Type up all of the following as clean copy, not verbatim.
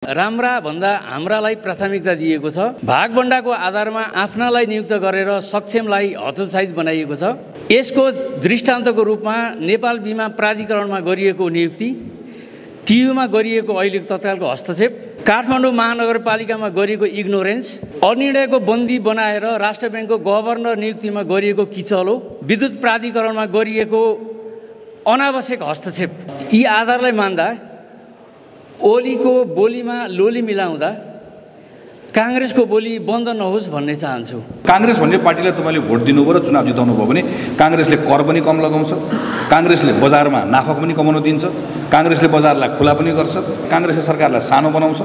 राम्रा भन्दा हाम्रालाई प्राथमिकता दिएको छ। भागभण्डाको आधारमा आफ्नालाई नियुक्त गरेर सक्षमलाई हतोत्साहित बनाइएको छ। यसको दृष्टान्तको रूपमा नेपाल बीमा प्राधिकरणमा गरिएको नियुक्ति, टियुमा गरिएको अहिलेको तत्कालको हस्तक्षेप, काठमाडौँ महानगरपालिकामा गरिएको इग्नोरेन्स, अनिर्णयको बन्दी बनाएर राष्ट्र ब्याङ्कको गभर्नर नियुक्तिमा गरिएको किचलो, विद्युत प्राधिकरणमा गरिएको अनावश्यक हस्तक्षेप, यी आधारलाई मान्दा ओलीको बोलीमा लोली मिलाउँदा काङ्ग्रेसको बोली बन्द नहोस् भन्ने चाहन्छु। काङ्ग्रेस भन्ने पार्टीलाई तपाईँले भोट दिनुभयो र चुनाव जिताउनु भयो भने काङ्ग्रेसले कर पनि कम लगाउँछ, काङ्ग्रेसले बजारमा नाफा पनि कमाउन दिन्छ, काङ्ग्रेसले बजारलाई खुला पनि गर्छ, काङ्ग्रेसले सरकारलाई सानो बनाउँछ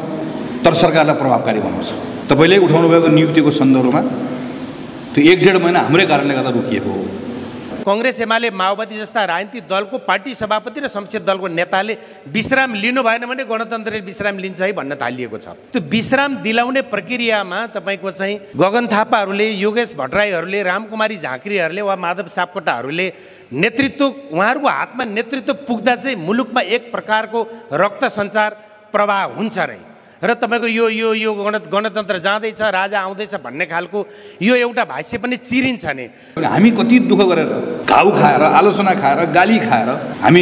तर सरकारलाई प्रभावकारी बनाउँछ। तपाईँले उठाउनु भएको नियुक्तिको सन्दर्भमा त्यो 1-1.5 महिना हाम्रै कारणले गर्दा रोकिएको हो। कांग्रेस एमाले माओवादी जस्ता राजनीतिक दलको पार्टी सभापति र संसदीय दलको नेताले विश्राम लिनु भएन भने गणतन्त्रले विश्राम लिन्छ है भन्न थालिएको छ। त्यो विश्राम दिलाउने प्रक्रियामा तपाईको चाहिँ गगन थापाहरूले, योगेश भट्टराईहरूले, रामकुमारी झाँक्रीहरूले वा माधव सापकोटाहरूले नेतृत्व, उहाँहरूको हातमा नेतृत्व पुग्दा चाहिँ मुलुकमा एक प्रकारको रक्त सञ्चार प्रवाह हुन्छ रे र तपाईको यो गणतन्त्र जाँदैछ, राजा आउँदैछ भन्ने खालको यो एउटा भाष्य पनि चिरिन्छ नि। हामी कति दुःख गरेर घाउ खाएर, आलोचना खाएर, गाली खाएर हामी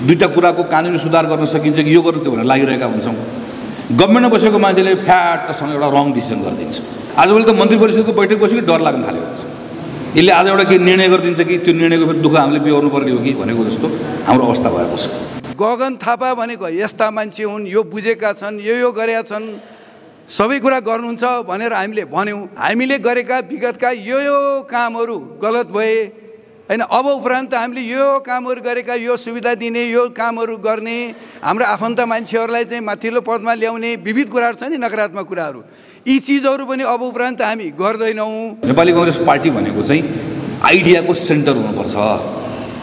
दुईटा कुराको कानुनी सुधार गर्न सकिन्छ कि यो गर्नु त्यो भनेर लागिरहेका हुन्छौँ। गभर्मेन्टमा बसेको मान्छेले फ्याटसँग एउटा रङ डिसिजन गरिदिन्छ। आजभोलि त मन्त्री परिषदको बैठक बसेको डर लाग्न थालेको हुन्छ। यसले आज एउटा के निर्णय गरिदिन्छ कि त्यो निर्णयको फेरि दुःख हामीले बिहोर्नु पर्ने हो कि भनेको जस्तो हाम्रो अवस्था भएको छ। गगन थापा भनेको यस्ता मान्छे हुन्, यो बुझेका छन्, यो गरेका छन्, सबै कुरा गर्नुहुन्छ भनेर हामीले भन्यौँ। हामीले गरेका विगतका यो कामहरू गलत भए होइन, अब उपरान्त हामीले यो कामहरू गरेका, यो सुविधा दिने, यो कामहरू गर्ने, हाम्रो आफन्त मान्छेहरूलाई चाहिँ माथिल्लो पदमा ल्याउने विविध कुराहरू छ नि, नकारात्मक कुराहरू, यी चिजहरू पनि अब उपरान्त हामी गर्दैनौँ। नेपाली कांग्रेस पार्टी भनेको चाहिँ आइडियाको सेन्टर हुनुपर्छ।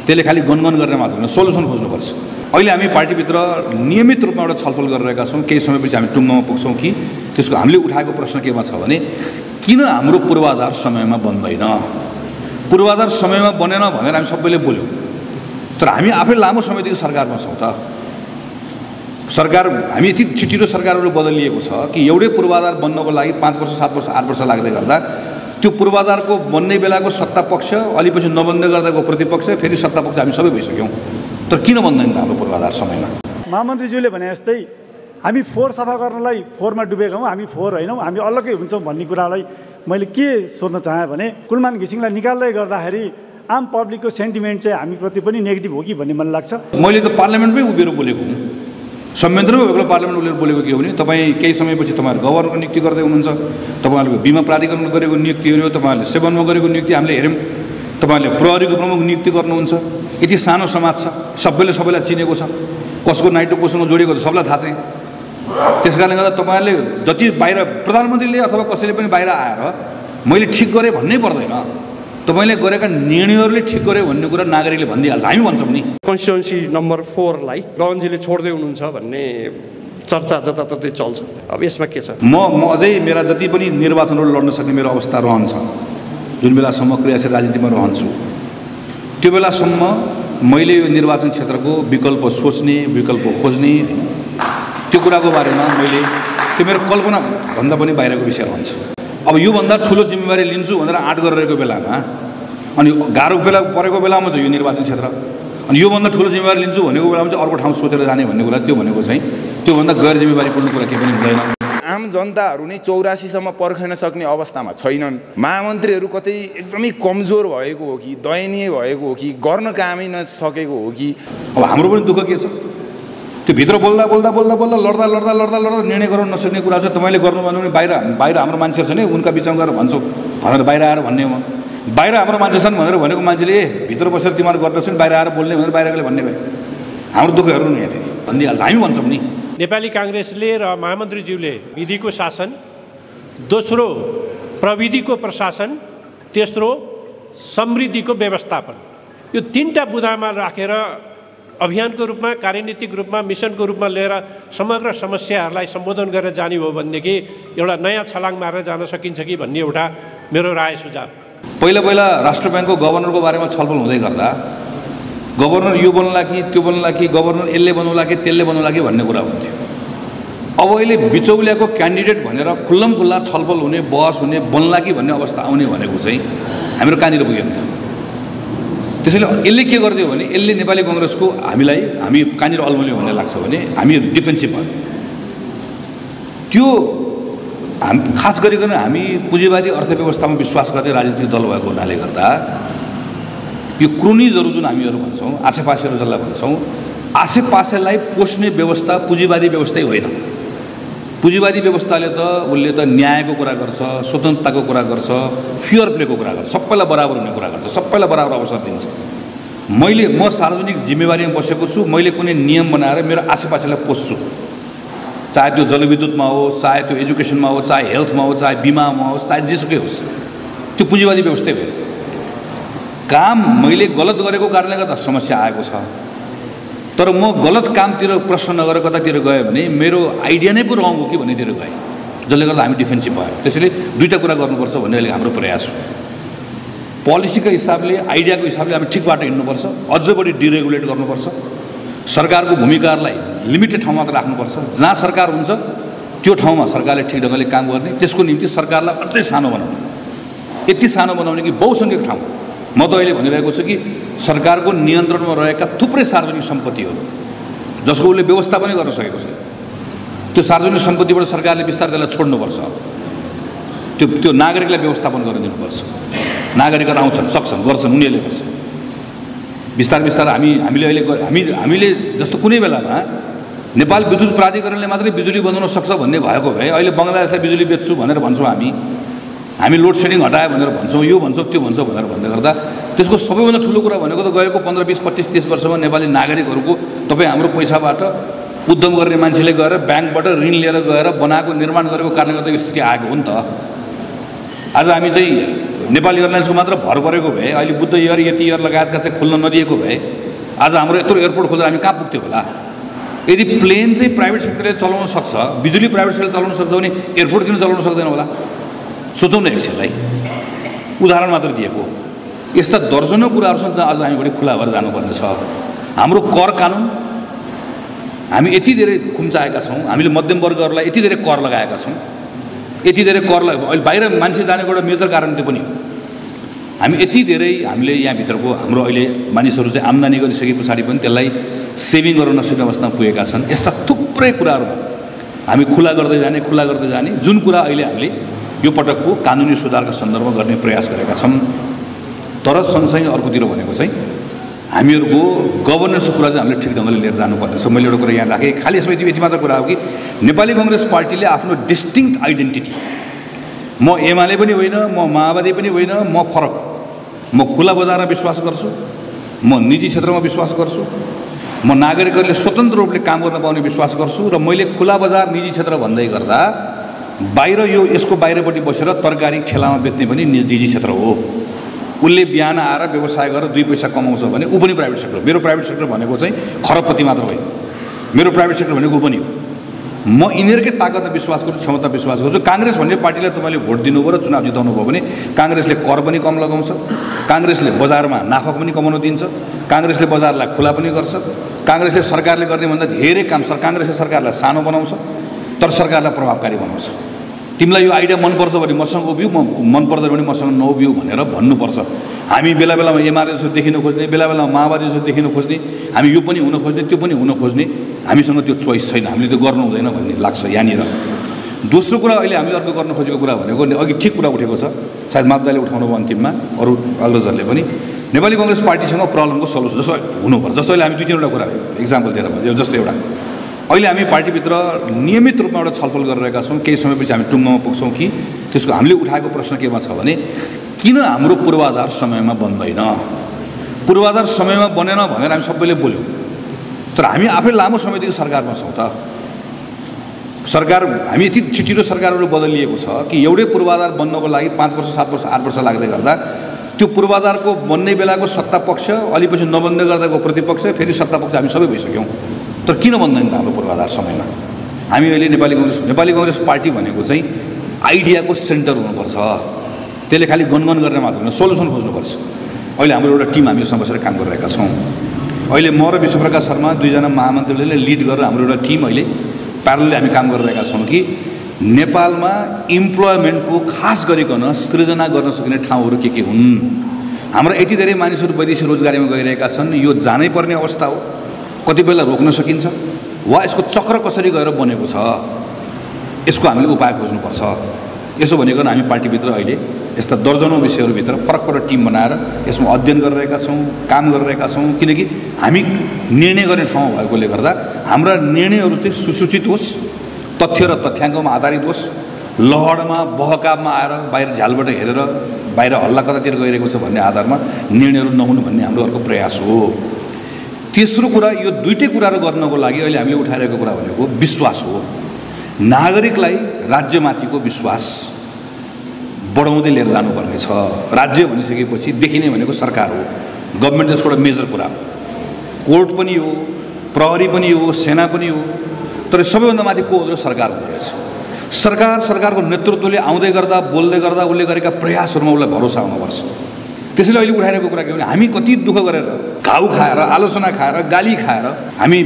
त्यसले खालि गनगन गर्ने मात्र होइन, सोल्युसन खोज्नुपर्छ। अहिले हामी पार्टीभित्र नियमित रूपमा एउटा छलफल गरिरहेका छौँ। केही समयपछि हामी टुङ्गोमा पुग्छौँ कि त्यसको हामीले उठाएको प्रश्न केमा छ भने किन हाम्रो पूर्वाधार समयमा बन्दैन। पूर्वाधार समयमा बनेन भनेर हामी सबैले बोल्यौँ, तर हामी आफै लामो समयदेखि सरकारमा छौँ त। सरकार हामी यति छिटो सरकारहरू बदलिएको छ कि एउटै पूर्वाधार बन्नको लागि 5 वर्ष, 7 वर्ष, 8 वर्ष लाग्दै गर्दा त्यो पूर्वाधारको बन्ने बेलाको सत्ता पक्ष, अलि पछि नबन्दै गर्दाको प्रतिपक्ष, फेरि सत्ता पक्ष हामी सबै भइसक्यौँ। तर किन बन्दैन त हाम्रो पूर्वाधार समयमा? महामन्त्रीज्यूले भने जस्तै हामी फोहोर सफा गर्नलाई फोहोरमा डुबेका हौँ, हामी फोहोर होइनौँ, हामी अलग्गै हुन्छौँ भन्ने कुरालाई मैले के सोध्न चाहेँ भने कुलमान घिसिङलाई निकाल्दै गर्दाखेरि आम पब्लिकको सेन्टिमेन्ट चाहिँ हामीप्रति पनि नेगेटिभ हो कि भन्ने मलाई लाग्छ। मैले त पार्लियामेन्टमै उभिएर बोलेको हुँ, संयन्त्रमै उभिएर पार्लियामेन्ट उभिएर बोलेको के हो भने तपाईँ केही समयपछि तपाईँहरू गभर्नरको नियुक्ति गर्दै हुनुहुन्छ, तपाईँहरूको बीमा प्राधिकरणले गरेको नियुक्तिहरू, तपाईँहरूले सेवनमा गरेको नियुक्ति हामीले हेऱ्यौँ, तपाईँहरूले प्रहरीको प्रमुख नियुक्ति गर्नुहुन्छ। यति सानो समाज छ, सबैले सबैलाई चिनेको छ, कसको नाइटो कोसँग जोडिएको छ सबलाई थाहा छ। त्यस कारणले गर्दा तपाईँहरूले जति बाहिर प्रधानमन्त्रीले अथवा कसैले पनि बाहिर आएर मैले ठिक गरेँ भन्नै पर्दैन, तपाईँले गरेका निर्णयहरूले ठिक गरे भन्ने कुरा नागरिकले भनिदिइहाल्छ, हामी भन्छौँ नि। कन्स्टिट्युन्सी नम्बर 4 लाई गगनजीले छोड्दै हुनुहुन्छ भन्ने चर्चा जताततै चल्छ। अब यसमा के छ? म अझै मेरा जति पनि निर्वाचनहरू लड्न सक्ने मेरो अवस्था रहन्छ, जुन बेलासम्म क्रियाशील राजनीतिमा रहन्छु त्यो बेलासम्म मैले यो निर्वाचन क्षेत्रको विकल्प सोच्ने, विकल्प खोज्ने, त्यो कुराको बारेमा मैले त्यो मेरो कल्पना भन्दा पनि बाहिरको विषय रहन्छ। अब योभन्दा ठुलो जिम्मेवारी लिन्छु भनेर आँट गरिरहेको बेलामा अनि गाह्रो बेला परेको बेलामा चाहिँ यो निर्वाचन क्षेत्र, अनि योभन्दा ठुलो जिम्मेवारी लिन्छु भनेको बेलामा चाहिँ अर्को ठाउँ सोचेर जाने भन्ने कुरा, त्यो भनेको चाहिँ त्योभन्दा गैर जिम्मेवारीपूर्ण कुरा केही पनि हुँदैन। आम जनताहरू नै 84 सम्म पर्खिन सक्ने अवस्थामा छैनन्। महामन्त्रीहरू कतै एकदमै कमजोर भएको हो कि दयनीय भएको हो कि गर्न कामै नसकेको हो कि। अब हाम्रो पनि दुःख के छ, त्यो भित्र बोल्दा लड्दा निर्णय गर्न नसक्ने कुरा छ। तपाईँले गर्नु भन्नु भने बाहिर हाम्रो मान्छेहरू छन्, उनका बिचमा गएर भन्छौँ भनेर बाहिर आएर भन्ने हो। बाहिर हाम्रो मान्छे छन् भनेर भनेको मान्छेले ए भित्र बसेर तिमीहरू गर्दैछन्, बाहिर आएर बोल्ने भनेर बाहिरले भन्ने भयो। हाम्रो दुःखहरू नि फेरि भनिदिइहाल्छ, हामी भन्छौँ नि। नेपाली कांग्रेसले र महामन्त्रीज्यूले विधिको शासन, दोस्रो प्रविधिको प्रशासन, तेस्रो समृद्धिको व्यवस्थापन, यो 3टा बुँदामा राखेर अभियानको रूपमा, कार्यनीतिक रूपमा, मिसनको रूपमा लिएर समग्र समस्याहरूलाई सम्बोधन गरेर जाने हो भनेदेखि एउटा नयाँ छलाङ मारेर जान सकिन्छ कि भन्ने एउटा मेरो राय सुझाव। पहिला राष्ट्र ब्याङ्कको गभर्नरको बारेमा छलफल हुँदै गर्दा गभर्नर यो बन्नुला कि त्यो बन्नुला कि, गभर्नर यसले बन्नुला कि त्यसले बन्नुला कि भन्ने कुरा हुन्थ्यो। अब अहिले बिचौलियाको क्यान्डिडेट भनेर खुल्लमखुल्ला छलफल हुने बहस हुने बन्ला कि भन्ने अवस्था आउने भनेको चाहिँ हाम्रो कहाँनिर पुग्यो त। त्यसैले यसले के गरिदियो भने यसले नेपाली कङ्ग्रेसको हामी कहाँनिर अल्मल्यो भन्ने लाग्छ भने हामी डिफेन्सिभ भयो। त्यो खास गरिकन हामी पुँजीवादी अर्थव्यवस्थामा विश्वास गर्ने राजनीतिक दल भएको हुनाले गर्दा यो क्रोनिजहरू जुन हामीहरू भन्छौँ, आसेपासेहरू जसलाई भन्छौँ, आसेपासेलाई पोस्ने व्यवस्था पुँजीवादी व्यवस्थै होइन। पुँजीवादी व्यवस्थाले त उसले त न्यायको कुरा गर्छ, स्वतन्त्रताको कुरा गर्छ, फेयर प्लेको कुरा गर्छ, सबैलाई बराबर हुने कुरा गर्छ, सबैलाई बराबर अवसर दिन्छ। म सार्वजनिक जिम्मेवारीमा बसेको छु, मैले कुनै नियम बनाएर मेरो आसेपासेलाई पोस्छु, चाहे त्यो जलविद्युतमा होस्, चाहे त्यो एजुकेसनमा होस्, चाहे हेल्थमा होस्, चाहे बिमामा होस्, चाहे जेसुकै होस्, त्यो पुँजीवादी व्यवस्थै होइन। काम मैले गलत गरेको कारणले गर्दा समस्या आएको छ, तर म गलत कामतिर प्रश्न नगरेर कतातिर गएँ भने मेरो आइडिया नै पो रङ हो कि भन्नेतिर गएँ, जसले गर्दा हामी डिफेन्सिभ भयो। त्यसैले दुईवटा कुरा गर्नुपर्छ भन्ने अहिले हाम्रो प्रयास हो। पोलिसीको हिसाबले, आइडियाको हिसाबले हामी ठिक बाटो हिँड्नुपर्छ, अझ बढी डिरेगुलेट गर्नुपर्छ, सरकारको भूमिकालाई लिमिटेड ठाउँमा मात्र राख्नुपर्छ, जहाँ सरकार हुन्छ त्यो ठाउँमा सरकारले ठिक ढङ्गले काम गर्ने, त्यसको निम्ति सरकारलाई अझै सानो बनाउने, यति सानो बनाउने कि बहुसङ्ख्यक ठाउँ। म त अहिले भनिरहेको छु कि सरकारको नियन्त्रणमा रहेका थुप्रै सार्वजनिक सम्पत्तिहरू जसको उसले व्यवस्था पनि गर्न सकेको छ, त्यो सार्वजनिक सम्पत्तिबाट सरकारले बिस्तारै त्यसलाई छोड्नुपर्छ, त्यो नागरिकलाई व्यवस्थापन गर्न दिनुपर्छ। नागरिकहरू आउँछन्, सक्छन्, गर्छन्, उनीहरूले गर्छन्। बिस्तारै हामीले जस्तो कुनै बेलामा नेपाल विद्युत प्राधिकरणले मात्रै बिजुली बनाउन सक्छ भन्ने भएको भए अहिले बङ्गलादेशलाई बिजुली बेच्छु भनेर भन्छौँ, हामी लोड सेडिङ हटायो भनेर भन्छौँ, यो भन्छौँ त्यो भन्छौँ भनेर भन्दै गर्दा त्यसको सबैभन्दा ठुलो कुरा भनेको त गएको 15, 20, 25, 30 वर्षमा नेपाली नागरिकहरूको तपाईँ हाम्रो पैसाबाट उद्यम गर्ने मान्छेले गएर ब्याङ्कबाट ऋण लिएर गएर बनाएको निर्माण गरेको कारणले गर्दा यो स्थिति आएको हो नि त। आज हामी चाहिँ नेपाली एयरलाइन्सको मात्र भर परेको भए, अहिले बुद्ध एयर, यति एयर लगायतका चाहिँ खुल्न नदिएको भए आज हाम्रो यत्रो एयरपोर्ट खोलेर हामी कहाँ पुग्थ्यो होला। यदि प्लेन चाहिँ प्राइभेट सेक्टरले चलाउन सक्छ, बिजुली प्राइभेट सेक्टरले चलाउन सक्छ भने एयरपोर्ट किन चलाउन सक्दैन होला? सोचौँ न एकछिनलाई, उदाहरण मात्र दिएको। यस्ता दर्जनौँ कुराहरू छन् जहाँ अझ हामी बढी खुला भएर जानुपर्ने छ। हाम्रो कर कानुन हामी यति धेरै खुम्चाएका छौँ, हामीले मध्यम वर्गहरूलाई यति धेरै कर लगाएका छौँ, यति धेरै कर अहिले बाहिर मान्छे जानेको एउटा मेजर कारण त्यो पनि हो। हामी यति धेरै हामीले यहाँभित्रको हाम्रो अहिले मानिसहरू चाहिँ आम्दानी गरिसके पछाडि पनि त्यसलाई सेभिङ गर्न नसक्ने अवस्थामा पुगेका छन्। यस्ता थुप्रै कुराहरूमा हामी खुला गर्दै जाने जुन कुरा अहिले हामीले यो पटकको कानुनी सुधारका सन्दर्भमा गर्ने प्रयास गरेका छौँ। तर सँगसँगै अर्कोतिर भनेको चाहिँ हामीहरूको गभर्नेन्सको कुरा चाहिँ हामीले ठिक ढङ्गले लिएर जानुपर्ने छ। मैले एउटा कुरा यहाँ राखेँ, खालि यसमा यति मात्र कुरा हो कि नेपाली कङ्ग्रेस पार्टीले आफ्नो डिस्टिङ्क्ट आइडेन्टिटी, म एमाले पनि होइन, म माओवादी पनि होइन, म फरक, म खुला बजारमा विश्वास गर्छु, म निजी क्षेत्रमा विश्वास गर्छु, म नागरिकहरूले स्वतन्त्र रूपले काम गर्न पाउने विश्वास गर्छु र मैले खुला बजार निजी क्षेत्र भन्दै गर्दा बाहिर यसको बाहिरपट्टि बसेर तरकारी ठेलामा बेच्ने पनि निजी क्षेत्र हो। उसले बिहान आएर व्यवसाय गरेर 2 पैसा कमाउँछ भने ऊ पनि प्राइभेट सेक्टर। मेरो प्राइभेट सेक्टर भनेको चाहिँ खरबपति मात्र होइन, मेरो प्राइभेट सेक्टर भनेको ऊ पनि हो। म यिनीहरूकै ताकतमा विश्वास गर्छु, क्षमता विश्वास गर्छु। काङ्ग्रेस भन्ने पार्टीलाई तपाईँले भोट दिनुभयो र चुनाव जिताउनु भयो भने काङ्ग्रेसले कर पनि कम लगाउँछ, काङ्ग्रेसले बजारमा नाफा पनि कमाउन दिन्छ, काङ्ग्रेसले बजारलाई खुला पनि गर्छ, काङ्ग्रेसले सरकारले गर्ने भन्दा धेरै काम काङ्ग्रेसले सरकारलाई सानो बनाउँछ तर सरकारलाई प्रभावकारी बनाउँछ। तिमीलाई यो आइडिया मनपर्छ भने मसँग उभियो, मन पर्दैन भने मसँग नउभियो भनेर भन्नुपर्छ। हामी बेला बेलामा एमाले जस्तो देखिन खोज्ने, बेला बेलामा माओवादी जस्तो देखिन खोज्ने, हामी यो पनि हुन खोज्ने त्यो पनि हुन खोज्ने, हामीसँग त्यो चोइस छैन, हामीले त्यो गर्नु हुँदैन भन्ने लाग्छ यहाँनिर। दोस्रो कुरा अहिले हामीले अर्को गर्न खोजेको कुरा भनेको अघि ठिक कुरा उठेको छ, सायद माताले उठाउनु भयो अन्तिममा, अरू अग्रजहरूले पनि नेपाली कङ्ग्रेस पार्टीसँग प्रब्लमको सल्युसन जस्तो हुनुपर्छ। जस्तो अहिले हामी 2-3वटा कुरा इक्जाम्पल दिएर भन्यो। जस्तो एउटा अहिले हामी पार्टीभित्र नियमित रूपमा एउटा छलफल गरिरहेका छौँ, केही समयपछि हामी टुङ्गोमा पुग्छौँ कि त्यसको हामीले उठाएको प्रश्न केमा छ भने किन हाम्रो पूर्वाधार समयमा बन्दैन। पूर्वाधार समयमा बनेन भनेर हामी सबैले बोल्यौँ, तर हामी आफै लामो समयदेखि सरकारमा छौँ त। सरकार हामी यति छिटो सरकारहरू बदलिएको छ कि एउटै पूर्वाधार बन्नको लागि 5 वर्ष 7 वर्ष 8 वर्ष लाग्दै गर्दा त्यो पूर्वाधारको बन्ने बेलाको सत्ता पक्ष अलि पछि नबन्दै गर्दाको प्रतिपक्ष फेरि सत्ता पक्ष हामी सबै भइसक्यौँ। तर किन बन्दैन त हाम्रो पूर्वाधार समयमा? हामी अहिले नेपाली कङ्ग्रेस पार्टी भनेको चाहिँ आइडियाको सेन्टर हुनुपर्छ, त्यसले खालि गनगन गर्ने मात्र होइन, सोल्युसन खोज्नुपर्छ। अहिले हाम्रो एउटा टिम हामीसँग बसेर काम गरिरहेका छौँ। अहिले म र विश्वप्रकाश शर्मा 2जना महामन्त्रीले लिड गरेर हाम्रो एउटा टिम अहिले प्यारलली हामी काम गरिरहेका छौँ कि नेपालमा इम्प्लोयमेन्टको खास गरिकन सृजना गर्न सकिने ठाउँहरू के हुन्। हाम्रा यति धेरै मानिसहरू वैदेशिक रोजगारीमा गइरहेका छन्, यो जानै पर्ने अवस्था हो। कति बेला रोक्न सकिन्छ वा यसको चक्र कसरी गएर बनेको छ, यसको हामीले उपाय खोज्नुपर्छ। यसो भनेको हामी पार्टीभित्र अहिले यस्ता दर्जनौँ विषयहरूभित्र फरक फरक टिम बनाएर यसमा अध्ययन गरिरहेका छौँ, काम गरिरहेका छौँ। किनकि हामी निर्णय गर्ने ठाउँ भएकोले गर्दा हाम्रा निर्णयहरू चाहिँ सुसूचित होस्, तथ्य र तथ्याङ्कमा आधारित होस्, लहरमा बहकावमा आएर बाहिर झ्यालबाट हेरेर बाहिर हल्ला कतातिर गइरहेको छ भन्ने आधारमा निर्णयहरू नहुनु भन्ने हाम्रो अर्को प्रयास हो। तेस्रो कुरा, यो दुईटै कुराहरू गर्नको लागि अहिले हामीले उठाइरहेको कुरा भनेको विश्वास हो। नागरिकलाई राज्यमाथिको विश्वास बढाउँदै लिएर जानुपर्ने छ। राज्य भनिसकेपछि देखिने भनेको सरकार हो, गभर्मेन्ट त्यसको एउटा मेजर कुरा हो। कोर्ट पनि हो, प्रहरी पनि हो, सेना पनि हो, तर सबैभन्दा माथि को हो? सरकार हुँदो रहेछ। सरकारको नेतृत्वले आउँदै गर्दा बोल्दै गर्दा उसले गरेका प्रयासहरूमा उसलाई भरोसा हुनुपर्छ। त्यसैले अहिले उठाइरहेको कुरा के भने हामी कति दुःख गरेर, घाउ खाएर, आलोचना खाएर, गाली खाएर हामी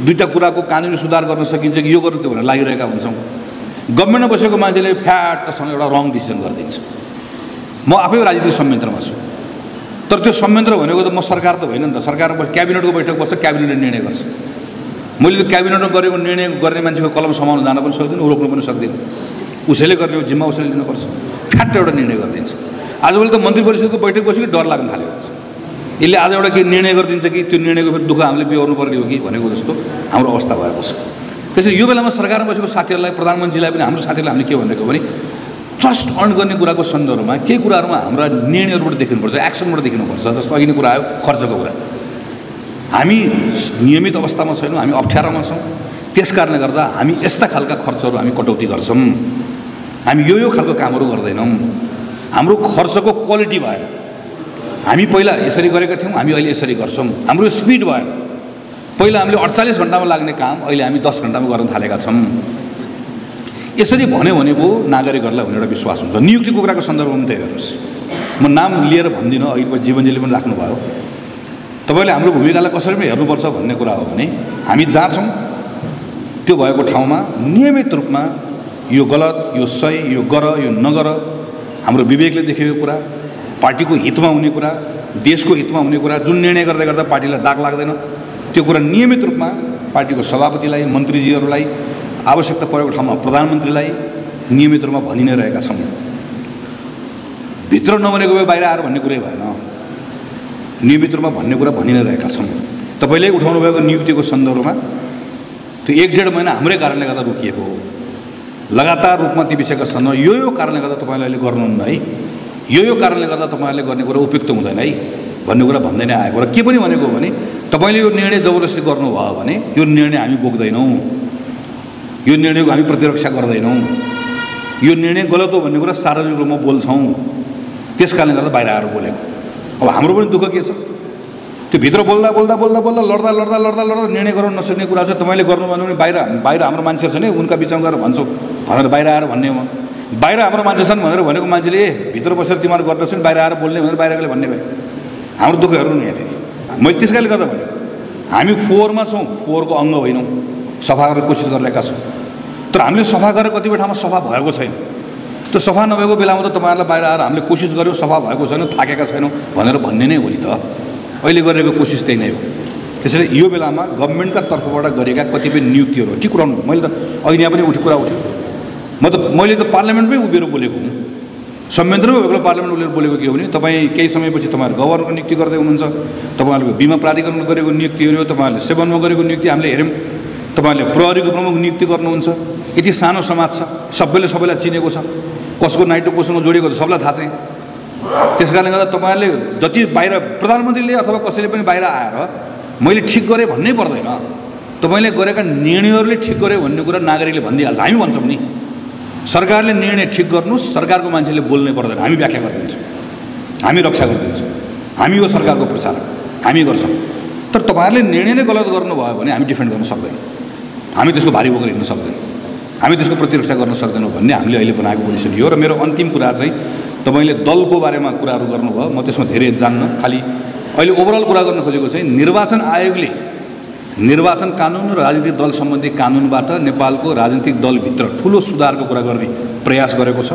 दुईवटा कुराको कानुनी सुधार गर्न सकिन्छ कि यो गर्नु त्यो भनेर लागिरहेका हुन्छौँ। गभर्मेन्टमा बसेको मान्छेले फ्याटसँग एउटा रङ डिसिजन गरिदिन्छ। म आफै राजनीतिक संयन्त्रमा छु, तर त्यो संयन्त्र भनेको त म सरकार त होइन नि त। सरकार क्याबिनेटको बैठक बस्छ, क्याबिनेटले निर्णय गर्छ। मैले त्यो क्याबिनेटमा गरेको निर्णय गर्ने मान्छेको कलम समाउन जान पनि सक्दिनँ, रोक्नु पनि सक्दिनँ। उसैले गर्ने जिम्मा उसैले लिनुपर्छ। फ्याट एउटा निर्णय गरिदिन्छ। आजभोलि त मन्त्री परिषदको बैठक बसेको डर लाग्न थालेको छ। यसले आज एउटा के निर्णय गरिदिन्छ कि त्यो निर्णयको फेरि दुःख हामीले बिहोर्नु पर्ने हो कि भनेको जस्तो हाम्रो अवस्था भएको छ। त्यसैले यो बेलामा सरकारमा बसेको साथीहरूलाई, प्रधानमन्त्रीलाई पनि हाम्रो साथीहरूलाई हामीले के भनेको भने ट्रस्ट अर्न गर्ने कुराको सन्दर्भमा केही कुराहरूमा हाम्रा निर्णयहरूबाट देखिनुपर्छ, एक्सनबाट देखिनुपर्छ। जस्तो अघि नै कुरा आयो खर्चको कुरा। हामी नियमित अवस्थामा छैनौँ, हामी अप्ठ्यारोमा छौँ। त्यस कारणले गर्दा हामी यस्ता खालका खर्चहरू हामी कटौती गर्छौँ। हामी यो खालको कामहरू गर्दैनौँ। हाम्रो खर्चको क्वालिटी भएन। हामी पहिला यसरी गरेका थियौँ, हामी अहिले यसरी गर्छौँ। हाम्रो स्पिड भएन। पहिला हामीले 48 घन्टामा लाग्ने काम अहिले हामी 10 घन्टामा गर्न थालेका छौँ। यसरी भन्यो भने पो नागरिकहरूलाई हुने एउटा विश्वास हुन्छ। नियुक्तिको कुराको सन्दर्भमा पनि त्यही हेर्नुहोस्। म नाम लिएर भन्दिनँ, अहिले जीवनजीले पनि राख्नुभयो। तपाईँले हाम्रो भूमिकालाई कसरी पनि हेर्नुपर्छ भन्ने कुरा हो भने हामी जहाँ छौँ त्यो भएको ठाउँमा नियमित रूपमा यो गलत, यो सही, यो गर, यो नगर, हाम्रो विवेकले देखेको कुरा, पार्टीको हितमा हुने कुरा, देशको हितमा हुने कुरा, जुन निर्णय गर्दै गर्दा पार्टीलाई दाग लाग्दैन त्यो कुरा नियमित रूपमा पार्टीको सभापतिलाई, मन्त्रीजीहरूलाई, आवश्यकता परेको ठाउँमा प्रधानमन्त्रीलाई नियमित रूपमा भनि नै रहेका छौँ। भित्र नभनेको भए बाहिर आएर भन्ने कुरै भएन। नियमित रूपमा भन्ने कुरा भनि नै रहेका छौँ। तपाईँले उठाउनु भएको नियुक्तिको सन्दर्भमा त्यो 1-1.5 महिना हाम्रै कारणले गर्दा रोकिएको हो। लगातार रूपमा ती विषयका सन्दर्भ यो कारणले गर्दा तपाईँले अहिले गर्नुहुन्न है, यो कारणले गर्दा तपाईँहरूले गर्ने कुरा उपयुक्त हुँदैन है भन्ने कुरा भन्दै नै आएको र के पनि भनेको हो भने तपाईँले यो निर्णय जबरजस्ती गर्नुभयो भने यो निर्णय हामी बोक्दैनौँ, यो निर्णयको हामी प्रतिरक्षा गर्दैनौँ। यो निर्णय गलत हो भन्ने कुरा सार्वजनिक रूपमा बोल्छौँ। त्यस कारणले गर्दा बाहिर आएर बोलेको। अब हाम्रो पनि दुःख के छ, त्यो भित्र बोल्दा लड्दा निर्णय गर्न नसक्ने कुरा छ। तपाईँले गर्नुभयो भने बाहिर हाम्रो मान्छेहरू छन्, उनका बिचमा गएर भन्छौँ भनेर बाहिर आएर भन्ने हो। बाहिर हाम्रो मान्छे छन् भनेर भनेको मान्छेले भित्र बसेर तिमीहरू गर्दैछन्, बाहिर आएर बोल्ने भनेर बाहिरले भन्ने भयो। हाम्रो दुःख हेर्नु नि फेरि। मैले त्यस कारणले गर्दा भने हामी 4मा छौँ, 4को अङ्ग होइनौँ, सफा गर्ने कोसिस गरिरहेका छौँ। तर हामीले सफा गरेर कतिपय ठाउँमा सफा भएको छैन। त्यो सफा नभएको बेलामा त तपाईँहरूलाई बाहिर आएर हामीले कोसिस गऱ्यौँ, सफा भएको छैन, थाकेका छैनौँ भनेर भन्ने नै हो नि त। अहिले गरेको कोसिस त्यही नै हो। त्यसैले यो बेलामा गभर्मेन्टका तर्फबाट गरेका कतिपय नियुक्तिहरू ठिक कुराउनु। मैले त अघि यहाँ पनि कुरा उठ्यो। मैले त पार्लियामेन्टमै उभिएर बोलेको हुँ, संयन्त्रमै भएको पार्लियामेन्ट उभिएर बोलेको के हो भने तपाईँ केही समयपछि तपाईँहरू गभर्नरको नियुक्ति गर्दै हुनुहुन्छ, तपाईँहरूको बिमा प्राधिकरणले गरेको नियुक्तिहरू, तपाईँहरूले 7मा गरेको नियुक्ति हामीले हेऱ्यौँ, तपाईँहरूले प्रहरीको प्रमुख नियुक्ति गर्नुहुन्छ। यति सानो समाज छ, सबैलाई चिनेको छ, कसको नाइटो कोसँग जोडिएको छ सबैलाई थाहा छ। त्यस कारणले गर्दा तपाईँहरूले जति बाहिर प्रधानमन्त्रीले अथवा कसैले पनि बाहिर आएर मैले ठिक गरेँ भन्नै पर्दैन। तपाईँले गरेका निर्णयहरूले ठिक गऱ्यो भन्ने कुरा नागरिकले भनिदिइहाल्छ। हामी भन्छौँ नि सरकारले निर्णय ठिक गर्नुहोस्, सरकारको मान्छेले बोल्नै पर्दैन। हामी व्याख्या गरिदिन्छौँ, हामी रक्षा गरिदिन्छौँ, हामी यो सरकारको प्रचारक, हामी गर्छौँ। तर तपाईँहरूले निर्णय नै गलत गर्नुभयो भने हामी डिफेन्ड गर्न सक्दैनौँ, हामी त्यसको भारी बोकेर हिँड्न सक्दैनौँ, हामी त्यसको प्रतिरक्षा गर्न सक्दैनौँ भन्ने हामीले अहिले बनाएको पोजिसन हो। र मेरो अन्तिम कुरा चाहिँ तपाईँले दलको बारेमा कुराहरू गर्नुभयो, म त्यसमा धेरै जान्न, खालि अहिले ओभरअल कुरा गर्न खोजेको चाहिँ निर्वाचन आयोगले निर्वाचन कानुन र राजनीतिक दल सम्बन्धी कानुनबाट नेपालको राजनीतिक दलभित्र ठुलो सुधारको कुरा गर्ने प्रयास गरेको छ।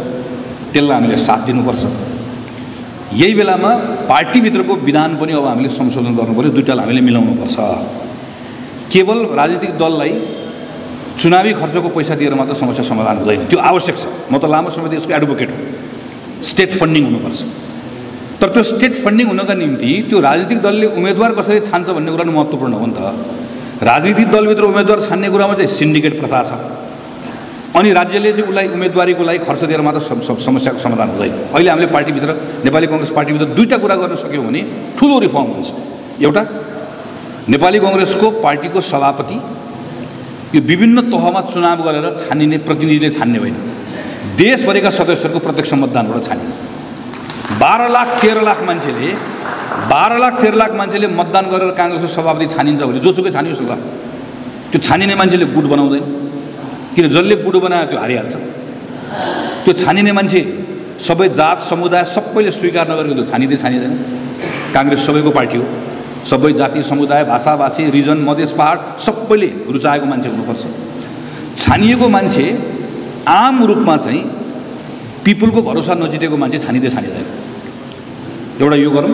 त्यसलाई हामीले साथ दिनुपर्छ। यही बेलामा पार्टीभित्रको विधान पनि अब हामीले संशोधन गर्नुपर्छ। दुईटालाई हामीले मिलाउनुपर्छ। केवल राजनीतिक दललाई चुनावी खर्चको पैसा दिएर मात्र समस्या समाधान हुँदैन। त्यो आवश्यक छ। म त लामो समयदेखि यसको एडभोकेट हो। स्टेट फन्डिङ हुनुपर्छ। तर त्यो स्टेट फन्डिङ हुनका निम्ति त्यो राजनीतिक दलले उम्मेदवार कसरी छान्छ भन्ने कुरा महत्त्वपूर्ण हो नि त। राजनीतिक दलभित्र उम्मेदवार छान्ने कुरामा चाहिँ सिन्डिकेट प्रथा छ। अनि राज्यले चाहिँ उसलाई उम्मेदवारीको लागि खर्च दिएर मात्र समस्याको समाधान हुँदैन। अहिले हामीले पार्टीभित्र नेपाली काङ्ग्रेस पार्टीभित्र दुईटा कुरा गर्न सक्यौँ भने ठुलो रिफर्म हुन्छ। एउटा नेपाली काङ्ग्रेसको पार्टीको सभापति यो विभिन्न तहमा चुनाव गरेर छानिने प्रतिनिधिले छान्ने होइन, देशभरिका सदस्यहरूको प्रत्यक्ष मतदानबाट छानिने। 12 लाख 13 लाख मान्छेले मतदान गरेर काङ्ग्रेसको सभापति छानिन्छ भने जोसुकै छानियोस् होला, त्यो छानिने मान्छेले गुट बनाउँदैन। किन जसले गुट बनायो त्यो हारिहाल्छ। त्यो छानिने मान्छे सबै जात समुदाय सबैले स्वीकार नगरेको त्यो छानिँदैन। काङ्ग्रेस सबैको पार्टी हो। सबै जाति समुदाय भाषाभाषी रिजन मधेस पहाड सबैले रुचाएको मान्छे हुनुपर्छ। छानिएको मान्छे आम रूपमा चाहिँ पिपुलको भरोसा नजितेको मान्छे छानिँदैन। एउटा यो गरौँ।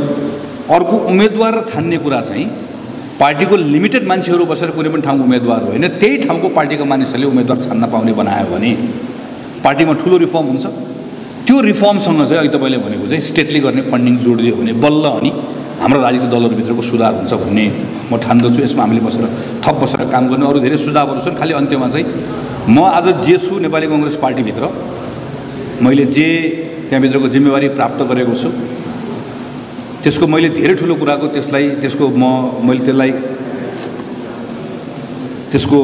अर्को उम्मेदवार छान्ने कुरा चाहिँ पार्टीको लिमिटेड मान्छेहरू बसेर कुनै पनि ठाउँको उम्मेदवार होइन, त्यही ठाउँको पार्टीको मानिसहरूले उम्मेदवार छान्न पाउने बनायो भने पार्टीमा ठुलो रिफर्म हुन्छ। त्यो रिफर्मसँग चाहिँ अहिले तपाईँले भनेको चाहिँ स्टेटले गर्ने फन्डिङ जोडिदियो भने बल्ल अनि हाम्रो राजनीतिक दलहरूभित्रको सुधार हुन्छ भन्ने म ठान्दछु। यसमा हामीले थप बसेर काम गर्ने अरू धेरै सुझावहरू छन्। खालि अन्त्यमा चाहिँ म आज जे छु नेपाली काङ्ग्रेस पार्टीभित्र मैले जे त्यहाँभित्रको जिम्मेवारी प्राप्त गरेको छु त्यसको मैले धेरै ठुलो कुराको मैले त्यसको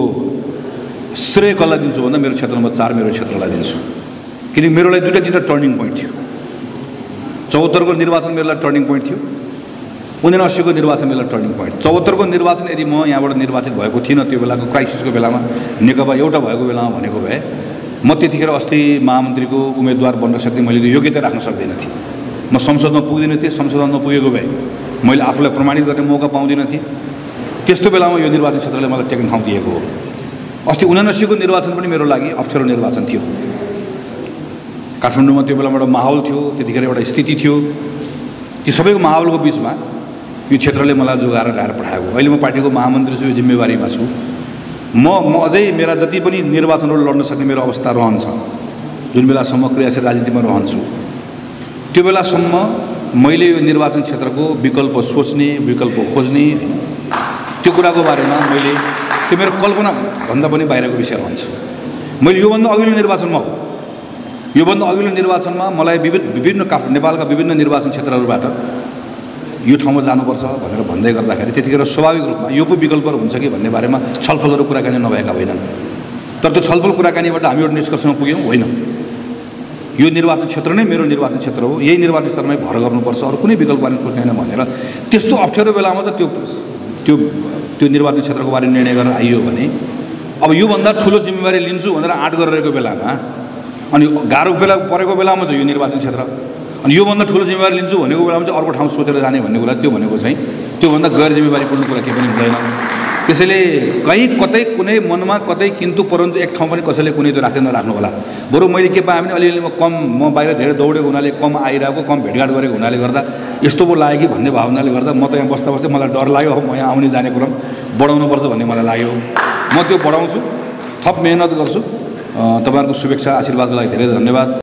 श्रेय कसलाई दिन्छु भन्दा मेरो क्षेत्र नम्बर 4 मेरो क्षेत्रलाई दिन्छु। किनकि मेरो लागि दुईवटा टर्निङ पोइन्ट थियो। 74 को निर्वाचन मेरो लागि टर्निङ पोइन्ट थियो। 79 को निर्वाचन मेरो लागि टर्निङ पोइन्ट। 74 को निर्वाचन यदि म यहाँबाट निर्वाचित भएको थिइनँ, त्यो बेलाको क्राइसिसको बेलामा नेकपा एउटा भएको बेलामा भनेको भए म त्यतिखेर अस्ति महामन्त्रीको उम्मेदवार बन्न सक्ने मैले त्यो योग्यता राख्न सक्दैन थिएँ। म संसदमा पुग्दिनँ थिएँ। संसदमा पुगेको भए मैले आफूलाई प्रमाणित गर्ने मौका पाउँदिनँ थिएँ। त्यस्तो बेलामा यो निर्वाचन क्षेत्रले मलाई टेक्न ठाउँ दिएको हो। अस्ति 79 को निर्वाचन पनि मेरो लागि अप्ठ्यारो निर्वाचन थियो। काठमाडौँमा त्यो बेलामा एउटा माहौल थियो, त्यतिखेर एउटा स्थिति थियो। ती सबैको माहौलको बिचमा यो क्षेत्रले मलाई जोगाएर ल्याएर पठाएको। अहिले म पार्टीको महामन्त्री छु, यो जिम्मेवारीमा छु। म अझै मेरा जति पनि निर्वाचनहरू लड्न सक्ने मेरो अवस्था रहन्छ, जुन बेलासम्म क्रियाशील राजनीतिमा रहन्छु त्यो बेलासम्म मैले यो निर्वाचन क्षेत्रको विकल्प सोच्ने, विकल्प खोज्ने, त्यो कुराको बारेमा मैले त्यो मेरो कल्पनाभन्दा पनि बाहिरको विषय रहन्छ। मैले योभन्दा अघिल्लो निर्वाचनमा मलाई विभिन्न नेपालका विभिन्न निर्वाचन क्षेत्रहरूबाट यो ठाउँमा जानुपर्छ भनेर भन्दै गर्दाखेरि त्यतिखेर स्वाभाविक रूपमा यो पो विकल्पहरू हुन्छ कि भन्ने बारेमा छलफलहरू कुराकानी नभएका होइनन्। तर त्यो छलफल कुराकानीबाट हामी एउटा निष्कर्षमा पुग्यौँ, होइन यो निर्वाचन क्षेत्र नै मेरो निर्वाचन क्षेत्र हो, यही निर्वाचन क्षेत्रमै भर गर्नुपर्छ, अरू कुनै विकल्पबारे सोच्ने होइन भनेर त्यस्तो अप्ठ्यारो बेलामा त त्यो निर्वाचन क्षेत्रको बारे निर्णय गरेर आइयो भने अब योभन्दा ठुलो जिम्मेवारी लिन्छु भनेर आँट गरिरहेको बेलामा अनि गाह्रो परेको बेलामा चाहिँ यो निर्वाचन क्षेत्र अनि योभन्दा ठुलो जिम्मेवारी लिन्छु भनेको बेलामा चाहिँ अर्को ठाउँ सोचेर जाने भन्ने कुरा त्यो भनेको चाहिँ त्योभन्दा गैर जिम्मेवारीपूर्ण कुरा केही पनि हुँदैन। त्यसैले कहीँ कतै कुनै मनमा कतै किन्तु परन्तु एक ठाउँ पनि कसैले कुनै त्यो राख्नु होला। बरु मैले के पाएँ भने अलिअलि म बाहिर धेरै दौडेको हुनाले, कम आइरहेको, कम भेटघाट गरेको हुनाले गर्दा यस्तो पो लाग्यो कि भन्ने भावनाले गर्दा म त यहाँ बस्दा मलाई डर लाग्यो। म यहाँ आउने जाने क्रम बढाउनुपर्छ भन्ने मलाई लाग्यो। म त्यो बढाउँछु, थप मेहनत गर्छु। तपाईँहरूको शुभेच्छा आशीर्वादको लागि धेरै धन्यवाद।